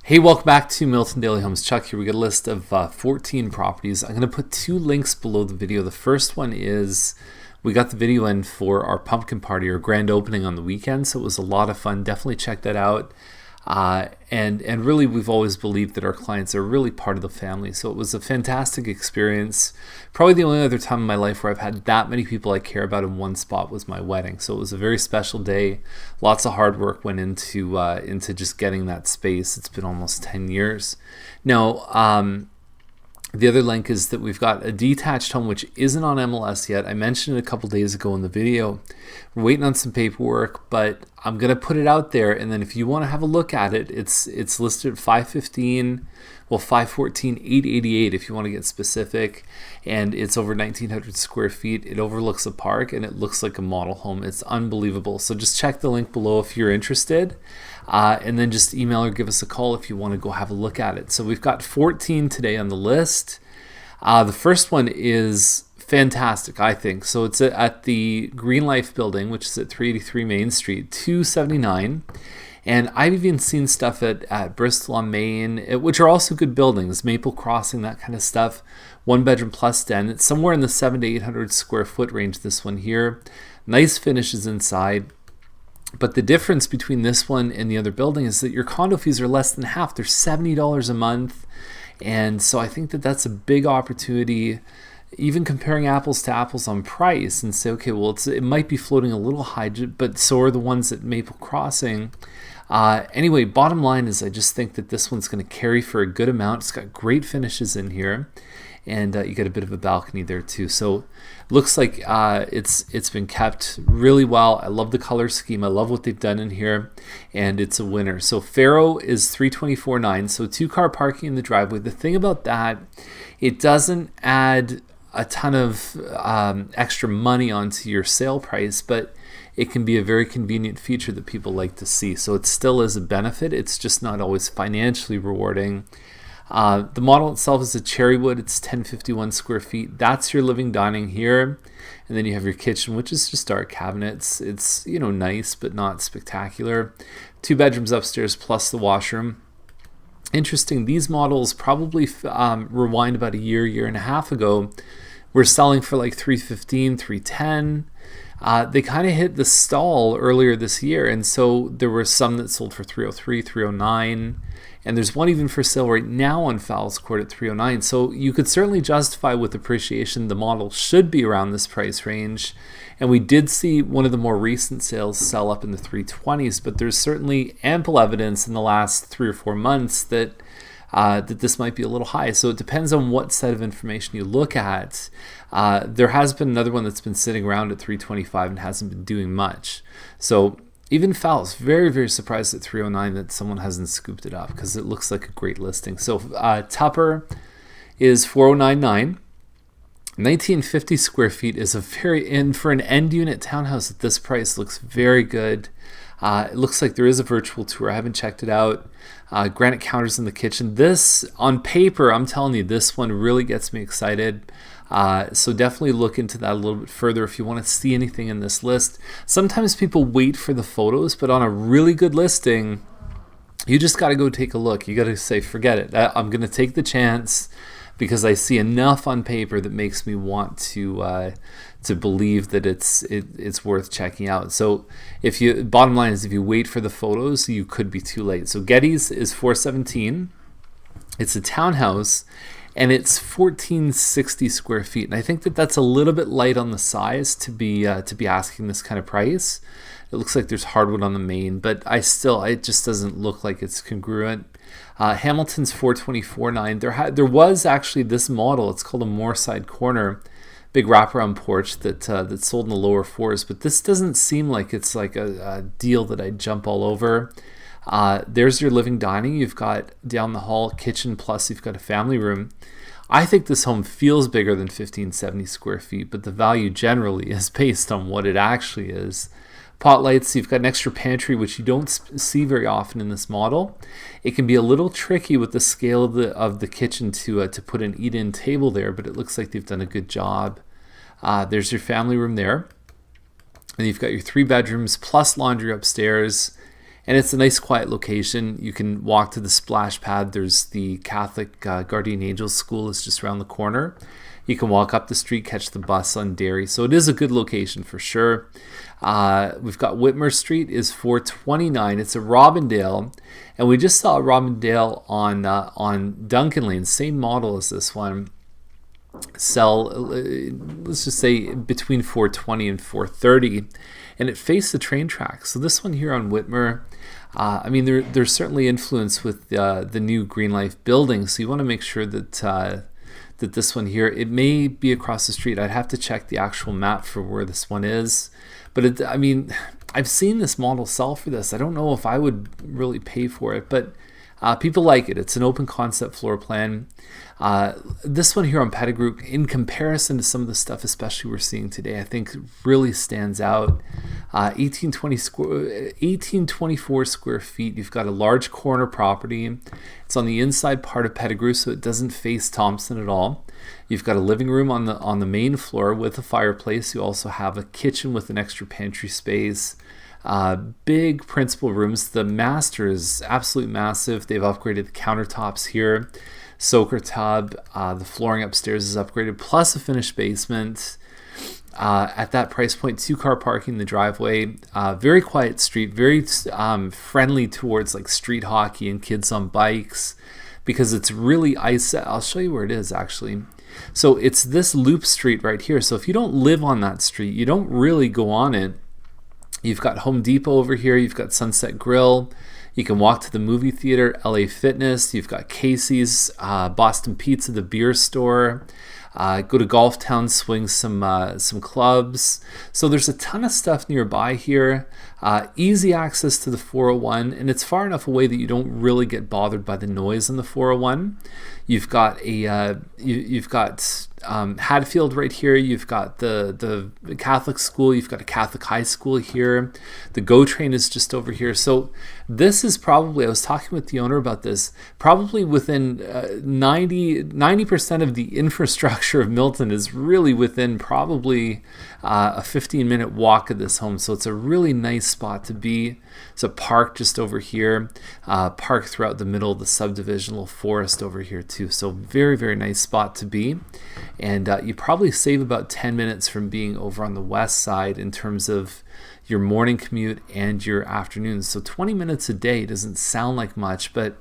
Hey, welcome back to Milton Daily Homes. Chuck here. We got a list of 14 properties. I'm going to put two links below the video. The first one is we got the video in for our pumpkin party or grand opening on the weekend, so it was a lot of fun. Definitely check that out. And really, we've always believed that our clients are really part of the family. So it was a fantastic experience. Probably the only other time in my life where I've had that many people I care about in one spot was my wedding. So it was a very special day. Lots of hard work went into just getting that space. It's been almost 10 years. Now, the other link is that we've got a detached home which isn't on MLS yet. I mentioned it a couple days ago in the video. We're waiting on some paperwork, but I'm going to put it out there, and then if you want to have a look at it, it's listed at 514, 888 if you want to get specific, and it's over 1,900 square feet. It overlooks a park, and it looks like a model home. It's unbelievable. So just check the link below if you're interested, and then just email or give us a call if you want to go have a look at it. So we've got 14 today on the list. The first one is fantastic, I think. So it's at the Green Life building, which is at 383 Main Street, 279. And I've even seen stuff at Bristol on Main, which are also good buildings, Maple Crossing, that kind of stuff. 1 bedroom plus den. It's somewhere in the 700 to 800 square foot range, this one here. Nice finishes inside. But the difference between this one and the other building is that your condo fees are less than half. They're $70 a month. And so I think that that's a big opportunity, even comparing apples to apples on price, and say, okay, well, it might be floating a little high, but so are the ones at Maple Crossing. Anyway, bottom line is I just think that this one's going to carry for a good amount. It's got great finishes in here, and you get a bit of a balcony there too. So it looks like it's been kept really well. I love the color scheme. I love what they've done in here, and it's a winner. So Pharaoh is 324.9, so 2-car parking in the driveway. The thing about that, it doesn't add a ton of extra money onto your sale price, but it can be a very convenient feature that people like to see. So it still is a benefit. It's just not always financially rewarding. The model itself is a cherry wood. It's 1051 square feet. That's your living dining here. And then you have your kitchen, which is just our cabinets. It's, nice, but not spectacular. 2 bedrooms upstairs plus the washroom. Interesting, these models probably rewind about a year and a half ago, were selling for like $315, $310. They kind of hit the stall earlier this year, and so there were some that sold for $303, $309, and there's one even for sale right now on Fowles Court at $309. So you could certainly justify with appreciation the model should be around this price range, and we did see one of the more recent sales sell up in the 320s, but there's certainly ample evidence in the last 3 or 4 months that this might be a little high. So it depends on what set of information you look at. There has been another one that's been sitting around at 325 and hasn't been doing much. So even Fowles, very, very surprised at 309 that someone hasn't scooped it up, because it looks like a great listing. So Tupper is 4099. 1950 square feet is for an end unit townhouse at this price, looks very good. It looks like there is a virtual tour. I haven't checked it out. Granite counters in the kitchen. This, on paper, I'm telling you, this one really gets me excited. So definitely look into that a little bit further if you want to see anything in this list. Sometimes people wait for the photos, but on a really good listing, you just got to go take a look. You got to say, forget it. I'm going to take the chance, because I see enough on paper that makes me want to believe that it's worth checking out. So bottom line is, if you wait for the photos, you could be too late. So Getty's is 417. It's a townhouse, and it's 1460 square feet. And I think that that's a little bit light on the size to be asking this kind of price. It looks like there's hardwood on the main, but it just doesn't look like it's congruent. Hamilton's 424.9. There was actually this model. It's called a Moorside Corner, big wraparound porch that sold in the lower 4s. But this doesn't seem like it's like a deal that I'd jump all over. There's your living dining. You've got down the hall kitchen, plus you've got a family room. I think this home feels bigger than 1570 square feet, but the value generally is based on what it actually is. Pot lights, you've got an extra pantry, which you don't see very often in this model. It can be a little tricky with the scale of the kitchen to put an eat-in table there, but it looks like they've done a good job. There's your family room there. And you've got your 3 bedrooms plus laundry upstairs. And it's a nice quiet location. You can walk to the splash pad. There's the Catholic Guardian Angels School is just around the corner. You can walk up the street, catch the bus on Derry. So it is a good location for sure. We've got Whitmer Street is $429. It's a Robindale. And we just saw a Robindale on Duncan Lane, same model as this one. Sell, let's just say between $420 and $430. And it faced the train tracks. So this one here on Whitmer, I mean, there's certainly influence with the new Green Life building. So you want to make sure that that this one here, it may be across the street. I'd have to check the actual map for where this one is. But I mean, I've seen this model sell for this. I don't know if I would really pay for it, but people like it. It's an open concept floor plan. This one here on Pettigrew, in comparison to some of the stuff, especially we're seeing today, I think really stands out. 1824 square feet. You've got a large corner property. It's on the inside part of Pettigrew, so it doesn't face Thompson at all. You've got a living room on the main floor with a fireplace. You also have a kitchen with an extra pantry space. Big principal rooms. The master is absolutely massive. They've upgraded the countertops here. Soaker tub. The flooring upstairs is upgraded, plus a finished basement. At that price point, 2-car parking in the driveway. Very quiet street. Very friendly towards like street hockey and kids on bikes, because it's really ice. I'll show you where it is actually. So it's this loop street right here. So if you don't live on that street, you don't really go on it. You've got Home Depot over here. You've got Sunset Grill. You can walk to the movie theater, LA Fitness. You've got Casey's, Boston Pizza, the beer store. Go to Golf Town, swing some clubs. So there's a ton of stuff nearby here. Easy access to the 401, and it's far enough away that you don't really get bothered by the noise on the 401. You've got Hadfield right here. You've got the Catholic school. You've got a Catholic high school here. The GO train is just over here. So this is probably, I was talking with the owner about this, probably within 90% of the infrastructure of Milton is really within probably a 15-minute walk of this home. So it's a really nice spot to be. It's a park just over here, park throughout the middle of the subdivision, little forest over here too. So very, very nice spot to be. And you probably save about 10 minutes from being over on the west side in terms of your morning commute and your afternoons. So 20 minutes a day doesn't sound like much, but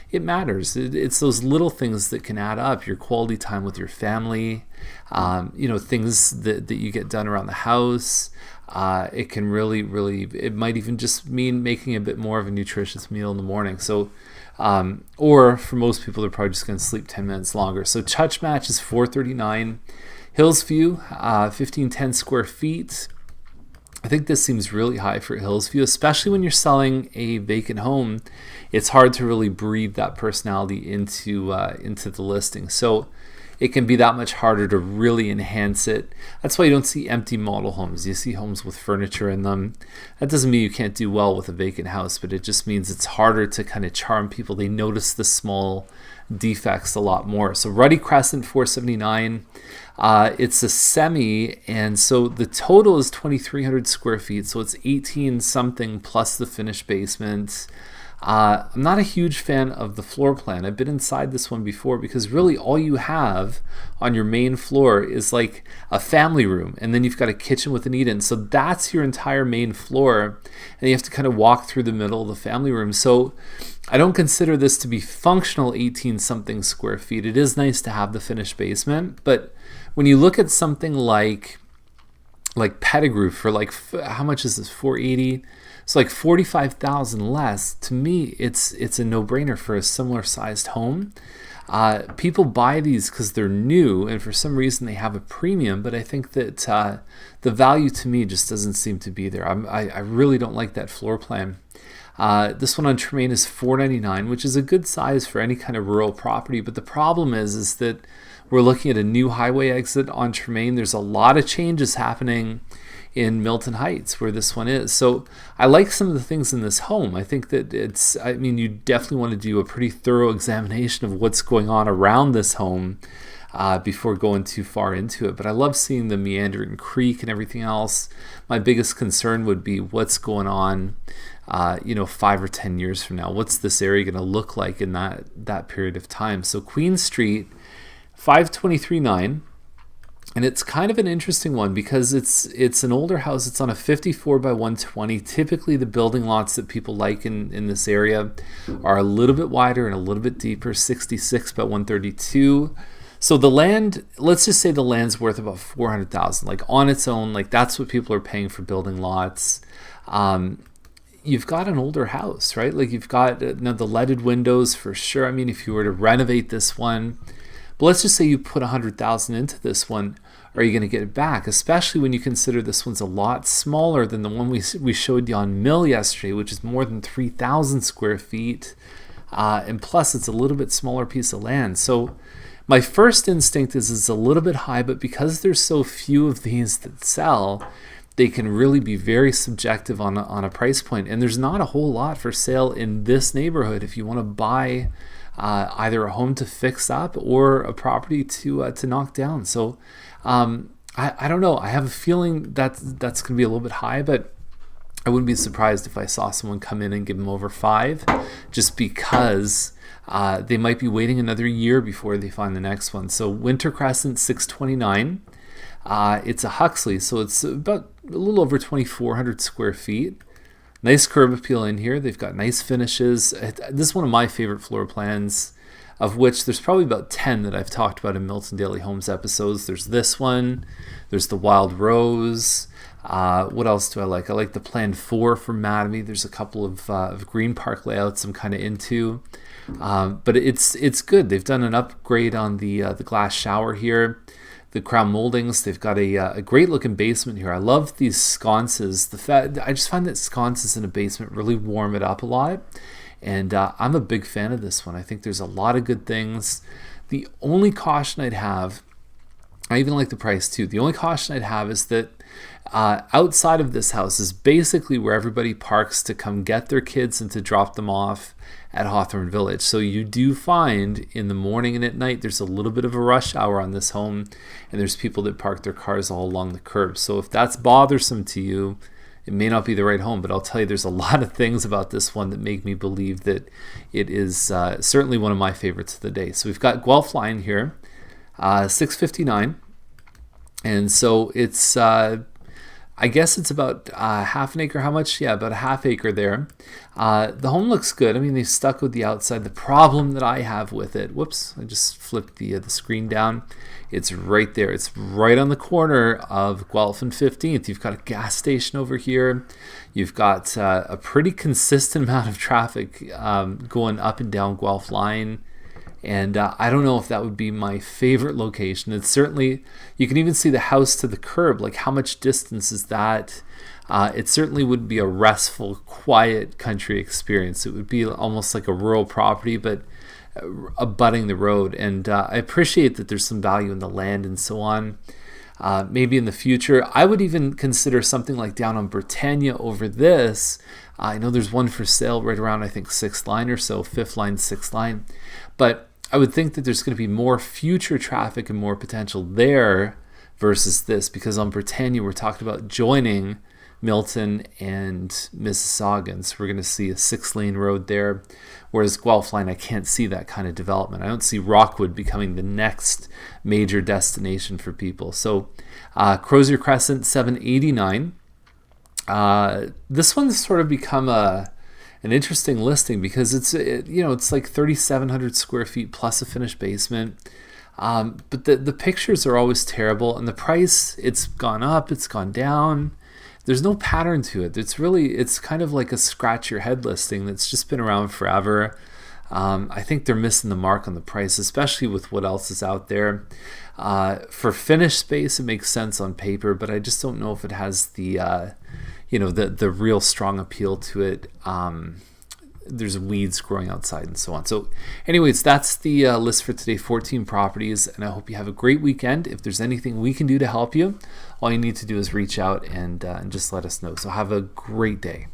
it matters. It's those little things that can add up. Your quality time with your family, things that you get done around the house. It can really, it might even just mean making a bit more of a nutritious meal in the morning. So, or for most people, they're probably just going to sleep 10 minutes longer. So Touchmatch is $439. Hillsview, 1510 square feet. I think this seems really high for Hillsview, especially when you're selling a vacant home. It's hard to really breathe that personality into the listing. So it can be that much harder to really enhance it. That's why you don't see empty model homes. You see homes with furniture in them. That doesn't mean you can't do well with a vacant house, but it just means it's harder to kind of charm people. They notice the small defects a lot more. So Ruddy Crescent, $479. It's a semi, and so the total is 2,300 square feet. So it's 18 something plus the finished basement. I'm not a huge fan of the floor plan. I've been inside this one before because really all you have on your main floor is like a family room, and then you've got a kitchen with an eat-in. So that's your entire main floor, and you have to kind of walk through the middle of the family room. So I don't consider this to be functional 18 something square feet. It is nice to have the finished basement, but when you look at something like Pettigrew for like, how much is this, 480? So like 45,000 less. To me, it's a no-brainer for a similar sized home. People buy these because they're new, and for some reason they have a premium, but I think that the value to me just doesn't seem to be there. I really don't like that floor plan. This one on Tremaine is $499, which is a good size for any kind of rural property, but the problem is that we're looking at a new highway exit on Tremaine. There's a lot of changes happening in Milton Heights where this one is. So I like some of the things in this home. I think that you definitely want to do a pretty thorough examination of what's going on around this home before going too far into it. But I love seeing the meandering creek and everything else. My biggest concern would be what's going on 5 or 10 years from now? What's this area going to look like in that period of time? So Queen Street, 523.9. And it's kind of an interesting one because it's an older house. It's on a 54 by 120. Typically, the building lots that people like in this area are a little bit wider and a little bit deeper, 66 by 132. So the land, let's just say the land's worth about $400,000, like on its own. Like that's what people are paying for building lots. You've got an older house, right? Like you've got the leaded windows for sure. I mean, if you were to renovate this one, but let's just say you put $100,000 into this one, are you going to get it back? Especially when you consider this one's a lot smaller than the one we showed you on Mill yesterday, which is more than 3,000 square feet. And plus, it's a little bit smaller piece of land. So my first instinct is it's a little bit high, but because there's so few of these that sell, they can really be very subjective on a price point. And there's not a whole lot for sale in this neighborhood if you want to buy either a home to fix up or a property to knock down. So I don't know. I have a feeling that's going to be a little bit high, but I wouldn't be surprised if I saw someone come in and give them over 5, just because they might be waiting another year before they find the next one. So Winter Crescent, 629. It's a Huxley, so it's about a little over 2,400 square feet. Nice curb appeal in here. They've got nice finishes. This is one of my favorite floor plans, of which there's probably about 10 that I've talked about in Milton Daily Homes episodes. There's this one. There's the Wild Rose. What else do I like? I like the Plan 4 from Mattamy. There's a couple of Green Park layouts I'm kind of into. But it's good. They've done an upgrade on the glass shower here. The crown moldings, they've got a great looking basement here. I love these sconces. I just find that sconces in a basement really warm it up a lot. And I'm a big fan of this one. I think there's a lot of good things. The only caution I'd have, I even like the price too. The only caution I'd have is that outside of this house is basically where everybody parks to come get their kids and to drop them off at Hawthorne Village. So you do find in the morning and at night there's a little bit of a rush hour on this home, and there's people that park their cars all along the curb. So if that's bothersome to you, it may not be the right home, but I'll tell you there's a lot of things about this one that make me believe that it is certainly one of my favorites of the day. So we've got Guelph Line here, 659, and so it's I guess it's about half an acre. How much? Yeah, about a half acre there. The home looks good. I mean, they've stuck with the outside. The problem that I have with it, whoops, I just flipped the screen down. It's right there. It's right on the corner of Guelph and 15th. You've got a gas station over here. You've got a pretty consistent amount of traffic going up and down Guelph Line. And I don't know if that would be my favorite location. It's certainly, you can even see the house to the curb. Like, how much distance is that? It certainly would be a restful, quiet country experience. It would be almost like a rural property, but abutting the road. And I appreciate that there's some value in the land and so on. Maybe in the future, I would even consider something like down on Britannia over this. I know there's one for sale right around, I think, 6th line or so, 5th line, 6th line. But I would think that there's going to be more future traffic and more potential there versus this, because on Britannia we're talking about joining Milton and Mississauga, so we're going to see a 6-lane road there, whereas Guelph Line, I can't see that kind of development. I don't see Rockwood becoming the next major destination for people. So Crozier Crescent, 789. This one's sort of become an interesting listing because it's like 3,700 square feet plus a finished basement. But the pictures are always terrible, and the price, it's gone up, it's gone down. There's no pattern to it. It's kind of like a scratch your head listing that's just been around forever. I think they're missing the mark on the price, especially with what else is out there. For finished space, it makes sense on paper, but I just don't know if it has the real strong appeal to it. There's weeds growing outside and so on. So anyways, that's the list for today, 14 properties, and I hope you have a great weekend. If there's anything we can do to help you, all you need to do is reach out and just let us know. So have a great day.